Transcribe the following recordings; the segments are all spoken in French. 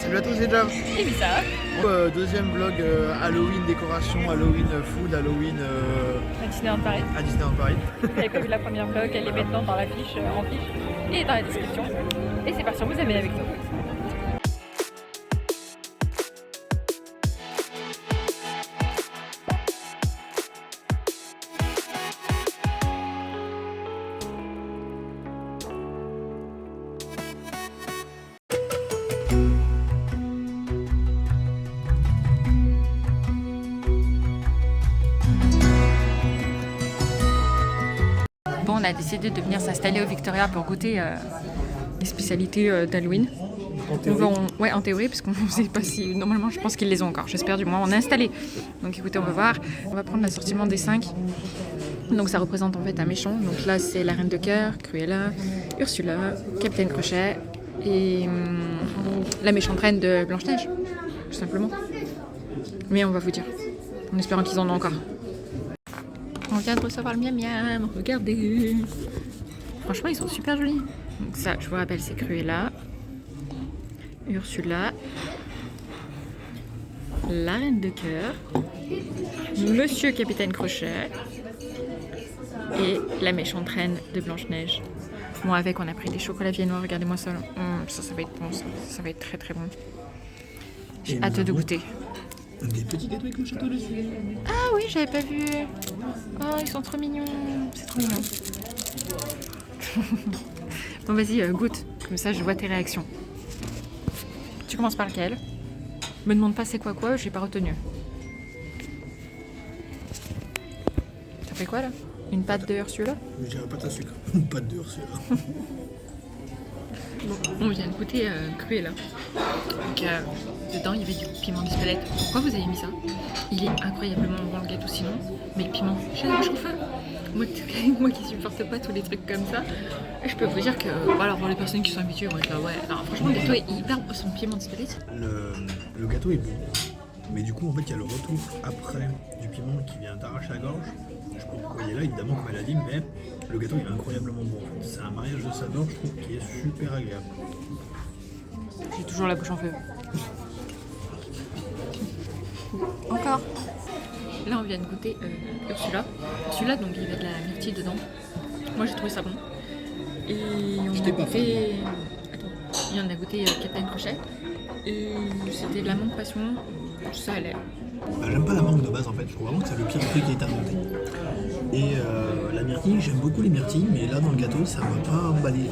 Salut à tous, c'est Jam. Et bizarre. Deuxième vlog Halloween, décoration, Halloween food, Halloween À Disneyland Paris. à Disneyland Paris. Vous avez pas vu la première vlog, elle est maintenant dans la fiche, en fiche et dans la description. Et c'est parti, on vous amène avec nous. Bon, on a décidé de venir s'installer au Victoria pour goûter les spécialités d'Halloween. Ouais, en théorie, parce qu'on ne sait pas si... Normalement, je pense qu'ils les ont encore. J'espère du moins. On est installé. Donc écoutez, on va voir. On va prendre l'assortiment des 5. Donc ça représente en fait un méchant. Donc là, c'est la Reine de Cœur, Cruella, Ursula, Capitaine Crochet et la méchante reine de Blanche-Neige. Tout simplement. Mais on va vous dire. En espérant qu'ils en ont encore. On vient de recevoir le miam miam, regardez. Franchement, ils sont super jolis. Donc ça, je vous rappelle, c'est Cruella, Ursula, la Reine de Cœur, Monsieur Capitaine Crochet et la méchante reine de Blanche-Neige. Bon, avec, on a pris des chocolats viennois, regardez-moi ça. Ça va être bon, ça va être très très bon. J'ai hâte de goûter. Des petits gâteaux avec le château dessus. Ah oui, j'avais pas vu. Oh, ils sont trop mignons. C'est trop mignon. Bon, vas-y, goûte. Comme ça, je vois tes réactions. Tu commences par lequel? Me demande pas c'est quoi, j'ai pas retenu. Ça fait quoi là? Une pâte de Ursula? Mais j'ai pâte à sucre. Une pâte de Ursula. Bon, on vient de goûter Cruella. Donc, dedans, il y avait du piment d'Espelette. Pourquoi vous avez mis ça? Il est incroyablement bon le gâteau sinon, mais le piment, j'ai la bouche en feu. Moi qui supporte pas tous les trucs comme ça, je peux vous dire que, alors pour les personnes qui sont habituées, vont être là, ouais. Alors franchement, le gâteau est hyper bon, son piment d'Espelette. Le gâteau est bon. Mais du coup, en fait, il y a le retour après du piment qui vient d'arracher la gorge. Je sais pas pourquoi il est là, évidemment, comme elle a dit, mais le gâteau il est incroyablement bon. En fait. C'est un mariage de saveurs, je trouve, qui est super agréable. J'ai toujours la bouche en feu. Encore. Là, on vient de goûter Ursula. Ursula, donc il y avait de la myrtille dedans. Moi, j'ai trouvé ça bon. Et on a goûté... Attends, et on a goûté Capitaine Crochet. Et c'était de la menthe passion. Ça allait. J'aime pas la mangue de base en fait, je trouve vraiment que c'est le pire truc qui est inventé. Et la myrtille, j'aime beaucoup les myrtilles, mais là dans le gâteau ça m'a pas emballé.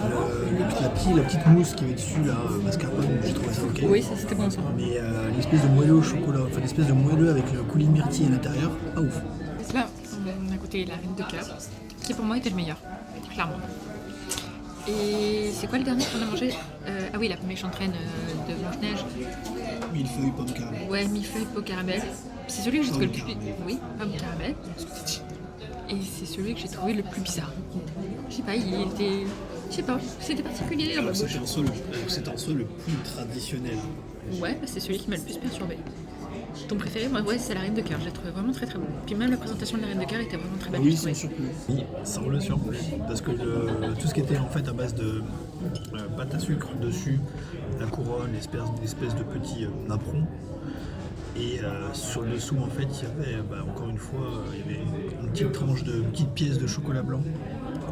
La petite mousse qui est dessus là, mascarpone, j'ai trouvé ça ok. Oui, ça c'était bon ça. Mais l'espèce de moelleux au chocolat, enfin l'espèce de moelleux avec le coulis de myrtille à l'intérieur, pas ouf. Là, on a goûté la Reine de Cœur, qui pour moi était le meilleur, clairement. Et c'est quoi le dernier qu'on a mangé? Ah oui, la méchante reine de Blanche-Neige. Millefeuille, pomme caramel. Ouais, millefeuille, pot caramel. C'est celui que j'ai trouvé le plus... Oui, pomme caramel. Et c'est celui que j'ai trouvé le plus bizarre. Je sais pas, il était... Je sais pas, c'était particulier dans ma bouche. C'est en soi le plus traditionnel. Ouais, bah, c'est celui qui m'a le plus perturbé. Ton préféré, moi, ouais, c'est la Reine de Cœur. Je l'ai trouvé vraiment très très bon. Puis même la présentation de la Reine de Cœur était vraiment très belle. Oui, sans surplus. Oui, sans le surplus. Parce que tout ce qui était en fait à base de pâte à sucre dessus, la couronne, l'espèce de petit napperon. Et sur le dessous, en fait, il y avait encore une fois, il y avait une petite pièce de chocolat blanc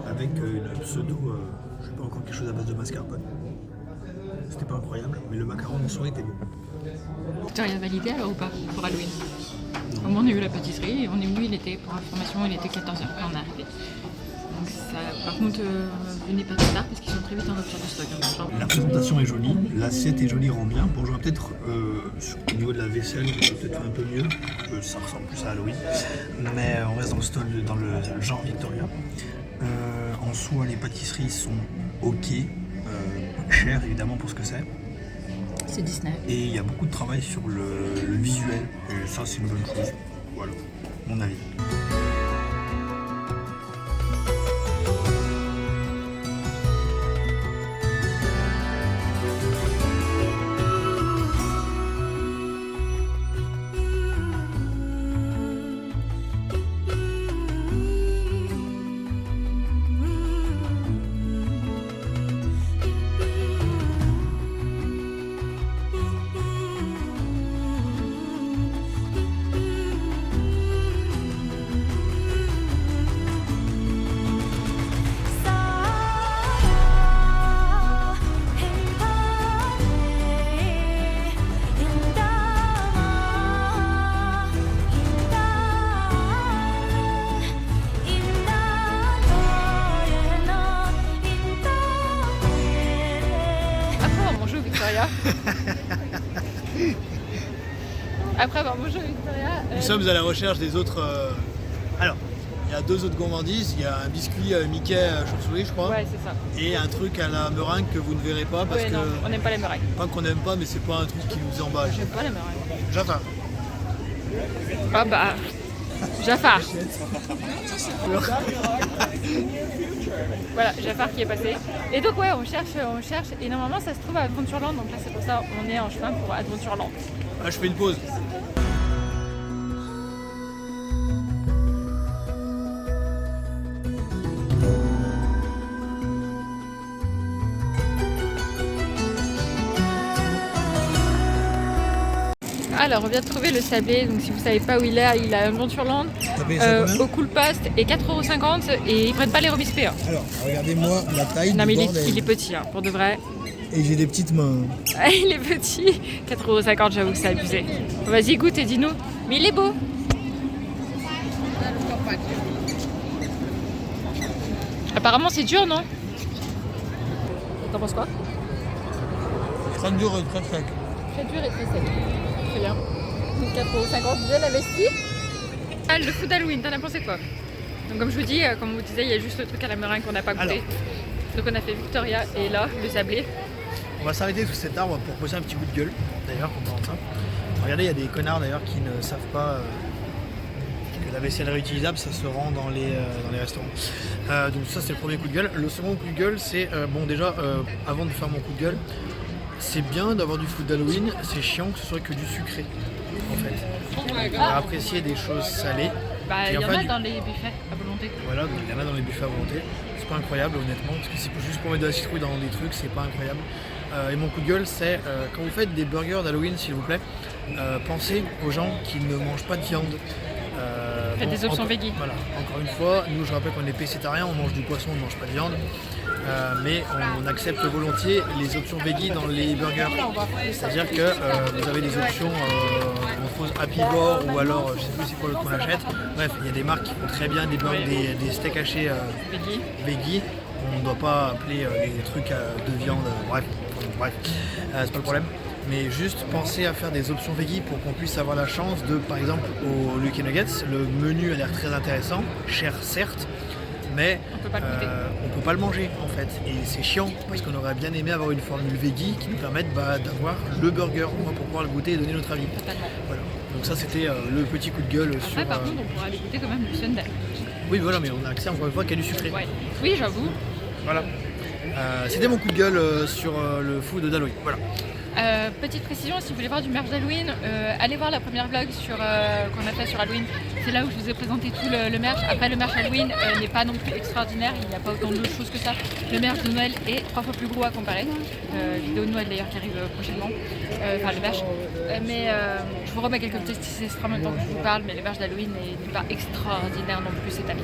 avec une pseudo, je sais pas, encore quelque chose à base de mascarpone. C'était pas incroyable, mais le macaron en soi était bon. Tu as rien validé alors ou pas pour Halloween? Au moins on a eu la pâtisserie et on est venu, il était, pour information, il était 14h quand on est arrivé. Donc ça, par contre, venez pas trop tard parce qu'ils sont très vite en rupture de stock. Hein, la présentation est jolie, l'assiette est jolie, rend bien. Bon, j'aurais peut-être, au niveau de la vaisselle, j'aurais peut-être fait un peu mieux, ça ressemble plus à Halloween. Mais on reste dans le genre Victoria. En soi, les pâtisseries sont ok, chères évidemment pour ce que c'est. C'est Disney. Et il y a beaucoup de travail sur le visuel, et ça c'est une bonne chose. Voilà, mon avis. Après avoir mangé au Victoria... Nous sommes à la recherche des autres... Alors, il y a 2 autres gourmandises. Il y a un biscuit Mickey chauve-souris, je crois. Ouais, c'est ça. Et un truc à la meringue que vous ne verrez pas parce Ouais, que... non, on n'aime pas les meringues. Pas qu'on n'aime pas, mais c'est pas un truc qui nous embâche. J'aime pas les meringues. J'attends. Ah bah... Jafar. Voilà, Jafar qui est passé. Et donc ouais, on cherche. Et normalement ça se trouve à Adventureland. Donc là c'est pour ça on est en chemin pour Adventureland. Ah, je fais une pause. Alors on vient de trouver le sablé, donc si vous savez pas où il est à Adventureland, au Cool Past et 4,50€ et ils prennent pas les rebispés. Hein. Alors, regardez-moi la taille Non du mais bordel. il est petit, hein, pour de vrai. Et j'ai des petites mains. Il est petit, 4,50€, j'avoue que c'est abusé. Vas-y goûte et dis-nous. Mais il est beau. Apparemment c'est dur, non? T'en penses quoi? Très dur et très sec. Très dur et très sec. Très bien. 4,50€ bien investi. Ah, le food Halloween, t'en as pensé quoi? Donc comme je vous dis, comme vous disiez, il y a juste le truc à la meringue qu'on n'a pas goûté. Alors. Donc on a fait Victoria et là, le sablé. On va s'arrêter sous cet arbre pour poser un petit coup de gueule, d'ailleurs, en parlant de ça. Regardez, il y a des connards d'ailleurs qui ne savent pas que la vaisselle réutilisable, ça se rend dans les restaurants. Donc ça, c'est le premier coup de gueule. Le second coup de gueule, c'est, bon déjà, avant de faire mon coup de gueule, c'est bien d'avoir du food d'Halloween, c'est chiant que ce soit que du sucré, en fait. On va apprécier des choses salées. Bah, Et il y en enfin, a dans les buffets à volonté. Voilà, donc il y en a dans les buffets à volonté. C'est pas incroyable honnêtement, parce que c'est juste pour mettre de la citrouille dans des trucs, c'est pas incroyable. Et mon coup de gueule, c'est quand vous faites des burgers d'Halloween, s'il vous plaît, pensez aux gens qui ne mangent pas de viande. Faites des options véganes. Voilà, encore une fois, nous je rappelle qu'on est pécétariens, on mange du poisson, on ne mange pas de viande. Mais on accepte volontiers les options véganes dans les burgers. C'est-à-dire que vous avez des options apivore ou alors je sais plus c'est quoi l'autre qu'on achète. Bref, il y a des marques qui font très bien des steaks hachés véganes. On ne doit pas appeler les trucs de viande, bref, c'est pas le problème. Mais juste penser à faire des options véganes pour qu'on puisse avoir la chance de, par exemple, au Lucky Nuggets, le menu a l'air très intéressant, cher certes, mais on peut pas le manger en fait. Et c'est chiant parce qu'on aurait bien aimé avoir une formule veggie qui nous permette d'avoir le burger au moins pour pouvoir le goûter et donner notre avis. Totalement. Voilà. Donc ça c'était le petit coup de gueule sur... Après par contre on pourra aller goûter quand même le Sunday. Oui voilà, mais on a accès encore une fois qu'à du sucré. Ouais. Oui j'avoue. Voilà. C'était mon coup de gueule sur le food d'Halloween. Voilà. Petite précision, si vous voulez voir du merch d'Halloween, allez voir la première vlog qu'on a fait sur Halloween. C'est là où je vous ai présenté tout le merch. Après, le merch Halloween n'est pas non plus extraordinaire, il n'y a pas autant de choses que ça. Le merch de Noël est 3 fois plus gros à comparer. Vidéo de Noël d'ailleurs qui arrive prochainement. Enfin, le merch. Mais je vous remets quelques petits extraits en même temps que je vous parle, mais le merch d'Halloween n'est pas extraordinaire non plus cette année.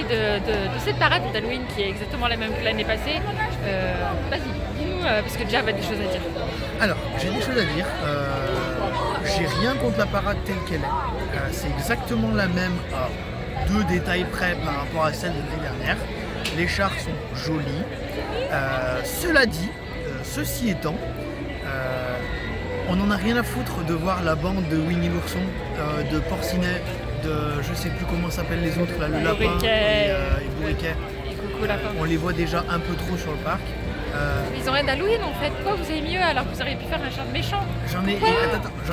de cette parade d'Halloween qui est exactement la même que l'année passée. Vas-y, dis-nous, parce que Jab a des choses à dire. Alors, j'ai des choses à dire. J'ai rien contre la parade telle qu'elle est. C'est exactement la même à 2 détails près par rapport à celle de l'année dernière. Les chars sont jolis. Cela dit, ceci étant, on n'en a rien à foutre de voir la bande de Winnie l'ourson, de Porcinet, de je sais plus comment s'appellent les autres, là, le lapin et Bourriquet. Et coucou lapin. On les voit déjà un peu trop sur le parc. Ils ont rien d'Halloween en fait. Quoi, vous avez mieux alors que vous auriez pu faire un char de méchant. J'en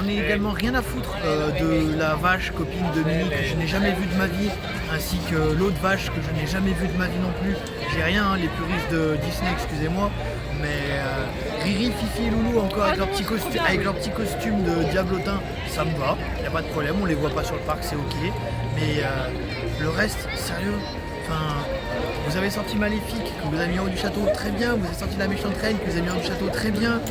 ai également rien à foutre de la vache copine de Minnie que je n'ai jamais vue de ma vie, ainsi que l'autre vache que je n'ai jamais vue de ma vie non plus. J'ai rien, hein, les puristes de Disney, excusez-moi, mais Riri, Fifi et Loulou encore avec leur petit costume de diablotin, ça me va, y a pas de problème, on les voit pas sur le parc, c'est ok. Mais le reste, sérieux, vous avez sorti Maléfique, que vous avez mis en haut du château, très bien. Vous avez sorti la méchante reine, que vous avez mis en haut du château, très bien.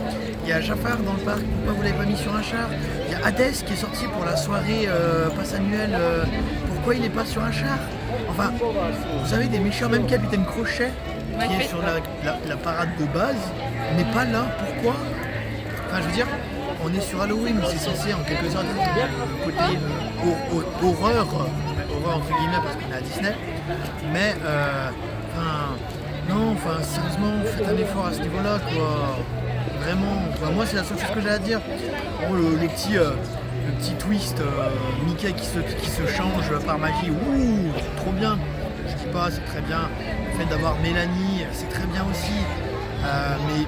Il y a Jafar dans le parc, pourquoi vous l'avez pas mis sur un char? Il y a Hadès qui est sorti pour la soirée passe annuelle, pourquoi il n'est pas sur un char? Enfin, vous avez des méchants, même Capitaine Crochet, qui est sur la parade de base, n'est pas là, pourquoi? Enfin, je veux dire, on est sur Halloween, c'est censé en quelque sorte être le côté horreur entre guillemets parce qu'on est à Disney, mais sérieusement, faites un effort à ce niveau-là, quoi. Vraiment, moi c'est la seule chose que j'ai à dire. Bon, le petit twist Mickey qui se change par magie, ouh, trop bien. Je dis pas, c'est très bien. Le fait d'avoir Mélanie, c'est très bien aussi. Mais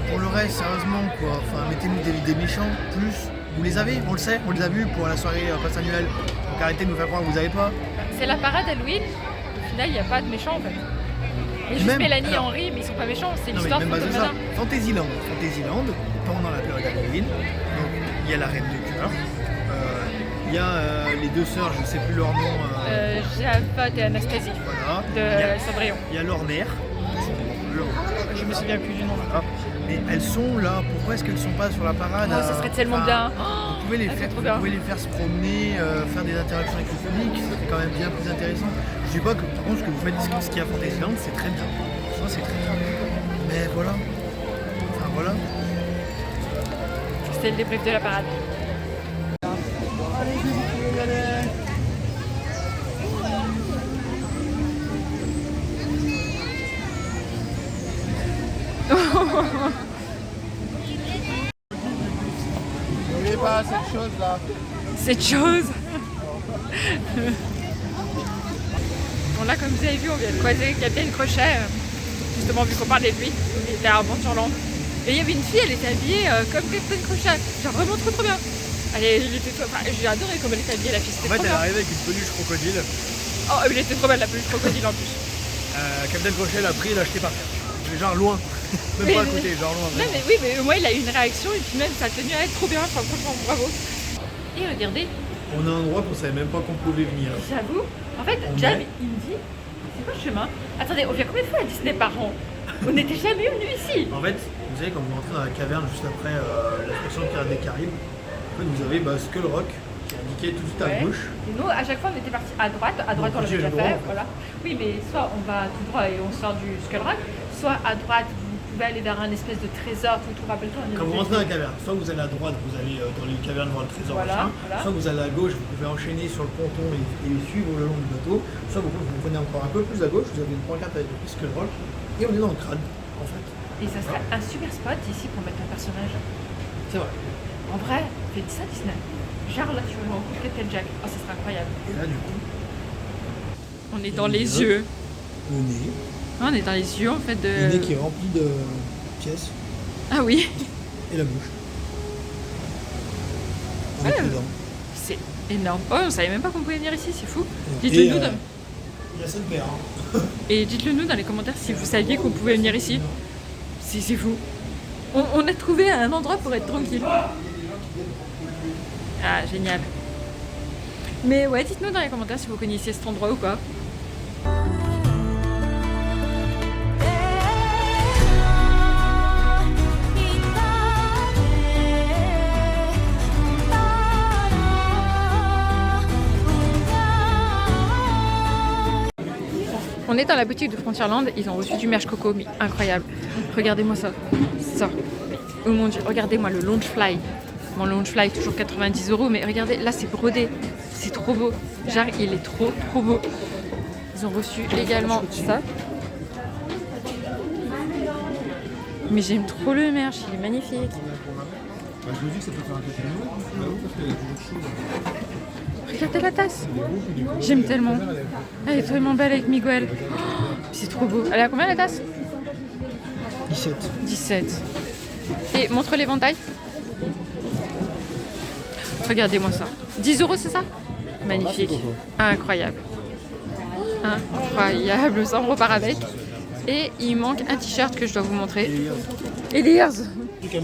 pour le reste, sérieusement, quoi. Enfin, mettez-nous des méchants plus. Vous les avez, on le sait, on les a vus pour la soirée passe annuelle. Donc arrêtez de nous faire croire que vous n'avez pas. C'est la parade Halloween. Au final, il n'y a pas de méchants en fait. Il y a juste Mélanie et Henri, mais ils sont pas méchants. C'est l'histoire de Fantasmania. Fantasyland, pendant la période Halloween. Donc il y a la reine de cœur. Il y a les 2 sœurs, je ne sais plus leur nom. Jafat et Anastasie. Voilà. De Cendrillon. Il y a leur mère. Je me souviens plus du nom. Voilà. Mais elles sont là, pourquoi est-ce qu'elles ne sont pas sur la parade? Oh, ça serait tellement bien. Vous pouvez les faire se promener, faire des interactions avec le public, c'est quand même bien plus intéressant. Je ne dis pas que par contre ce que vous faites, ce qu'il y a à Fantasyland, c'est très bien. Ça c'est très bien. Mais voilà. Enfin voilà. C'était le débrief de la parade. N'oubliez pas cette chose là. Cette chose. Bon là, comme vous avez vu, on vient de croiser Capitaine Crochet, justement vu qu'on parlait de lui, il était à Aventureland. Et il y avait une fille, elle était habillée comme Capitaine Crochet, genre vraiment trop bien. J'ai adoré comme elle était habillée, la fille, c'était trop bien. Elle est arrivée avec une peluche crocodile. Oh, elle était trop belle la peluche crocodile en plus. Capitaine Crochet l'a pris et l'a acheté par terre. Genre loin, même pas à côté, genre loin. Non, mais oui, mais au moins il a eu une réaction et puis même sa tenue à être trop bien, enfin, franchement bravo. Et regardez. On a un endroit qu'on savait même pas qu'on pouvait venir. J'avoue, en fait, Jam, il me dit, c'est quoi le chemin? Attendez, on vient combien de fois à Disney par an? On n'était jamais venu ici. En fait, vous savez, quand vous rentrez dans la caverne juste après l'attraction Pirates des Caraïbes, en fait, vous avez Skull Rock qui est indiqué tout de suite à gauche. Et nous, à chaque fois, on était partis à droite on l'avait déjà fait, voilà. Oui, mais soit on va tout droit et on sort du Skull Rock, soit à droite, vous pouvez aller vers un espèce de trésor, tout, rappelle-toi. Quand vous rentrez dans la caverne, soit vous allez à droite, vous allez dans les cavernes voir le trésor, voilà. Soit vous allez à gauche, vous pouvez enchaîner sur le ponton et suivre le long du bateau, soit vous prenez encore un peu plus à gauche, vous avez une pancarte avec le Skull Rock, et on est dans le crâne, en fait. Et ça serait un super spot ici pour mettre un personnage. C'est vrai. En vrai, faites ça Disney. Genre là, tu veux rencontrer Captain Jack. Oh, ça serait incroyable. Et là, du coup, on est dans les yeux. Le nez. On est dans les yeux en fait de. Le nez qui est rempli de pièces. Ah oui. Et la bouche. Avec les dents. C'est énorme. Oh, on savait même pas qu'on pouvait venir ici, c'est fou. Dites-le nous. Il y a ça le père. Et dites-le nous dans les commentaires si vous saviez qu'on pouvait venir ici. C'est fou. On a trouvé un endroit pour être tranquille. Ah, génial. Mais ouais, dites-nous dans les commentaires si vous connaissiez cet endroit ou pas. est dans la boutique de Frontierland, ils ont reçu du merch coco, mais incroyable. Regardez-moi ça. Ça. Oh mon dieu, regardez-moi le Loungefly. Mon Loungefly, toujours 90 €, mais regardez, là c'est brodé. C'est trop beau. Genre, il est trop beau. Ils ont reçu également ça. Mais j'aime trop le merch, il est magnifique. Je me dis que ça peut faire un peu parce qu'il y a toujours chaud. Regardez la tasse. J'aime tellement. Elle est tellement belle avec Miguel. Oh, c'est trop beau. Elle est à combien la tasse? 17. 17. Et montre l'éventail. Regardez-moi ça. 10 € c'est ça? Magnifique. Incroyable. Incroyable. Ça on repart avec. Et il manque un t-shirt que je dois vous montrer. Et les ears.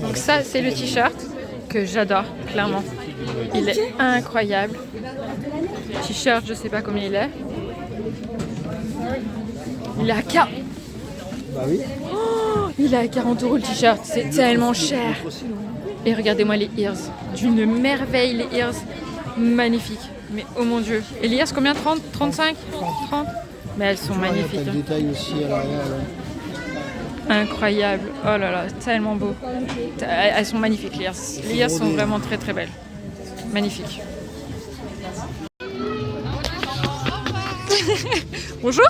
Donc ça c'est le t-shirt que j'adore, clairement. Il est incroyable. T-shirt, je sais pas combien il est. Il est à 40. Bah oui. Oh, il est à 40 € le t-shirt, c'est tellement cher. Et regardez-moi les ears. D'une merveille les ears. Magnifiques. Mais oh mon dieu. Et les ears combien? 30? 35? 30? Mais elles sont magnifiques. Le détail aussi à l'arrière. Incroyable. Oh là là, tellement beau. Elles sont magnifiques les ears. Les ears sont vraiment très très belles. Magnifiques. Bonjour.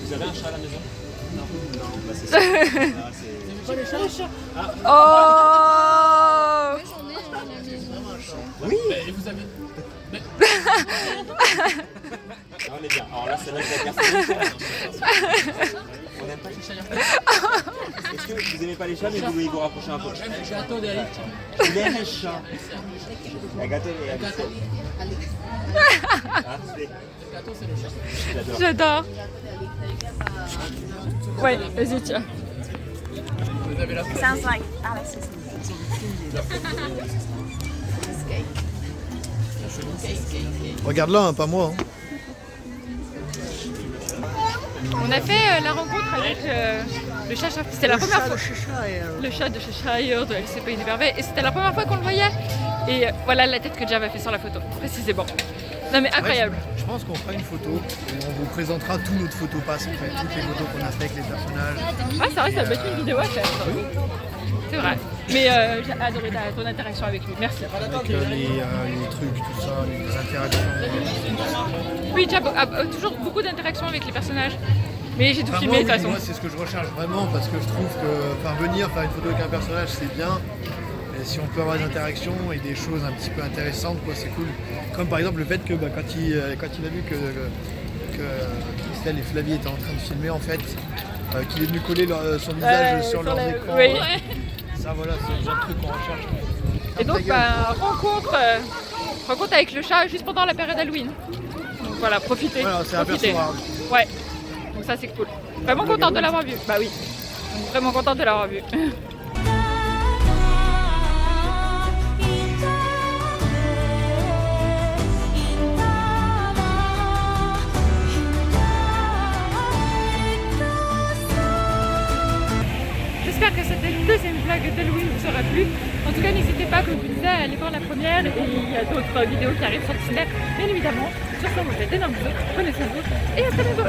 Vous avez un chat à la maison? Non, bah c'est ça. C'est pas les chats? Oh. Oui, et vous avez. On est bien. Alors là, c'est vrai que la personne. On n'aime pas les chats. Est-ce que vous n'aimez pas les chats, mais vous voulez vous rapprocher un peu? J'attends des chats. Les chats. La gâteau, les chats. Le gâteau, c'est le chat. J'adore. Ouais, vas-y, tiens. Sounds like Alice's. Regarde-la, hein, pas moi. Hein. On a fait la rencontre avec le chat. C'était la première fois. Le chat de Cheshire, de LCP des Merveilles. Et c'était la première fois qu'on le voyait. Et voilà la tête que Jav a fait sur la photo, précisément. Non mais incroyable. Ouais, je pense qu'on fera une photo et on vous présentera tous notre photopass en fait, toutes les photos qu'on a fait avec les personnages. Ah c'est vrai, ça va être une vidéo à faire. C'est vrai. Mais j'ai adoré ton interaction avec lui. Merci. Avec les trucs, tout ça, les interactions. Oui, Jav a toujours beaucoup d'interactions avec les personnages. Mais j'ai tout filmé de toute façon. Moi c'est ce que je recherche vraiment parce que je trouve que venir faire une photo avec un personnage c'est bien. Et si on peut avoir des interactions et des choses un petit peu intéressantes, quoi, c'est cool. Comme par exemple le fait que quand il a vu que Christelle et Flavie étaient en train de filmer, en fait, qu'il est venu coller son visage sur leur écran. Oui. Ça voilà, c'est le genre de truc qu'on recherche. Et donc rencontre avec le chat juste pendant la période Halloween. Donc voilà, profitez. Voilà, c'est un profitez. perso rare. Ouais. Donc ça c'est cool. Vraiment contente de l'avoir vu. Bah oui. Donc, vraiment contente de l'avoir vu. J'espère que cette deuxième vlog d'Halloween vous aura plu. En tout cas, n'hésitez pas, comme je vous disais, à aller voir la première. Et il y a d'autres vidéos qui arrivent sur Disney, bien évidemment. Sur ce, on vous fait d'énormes bisous. Prenez soin de vous et à très bientôt.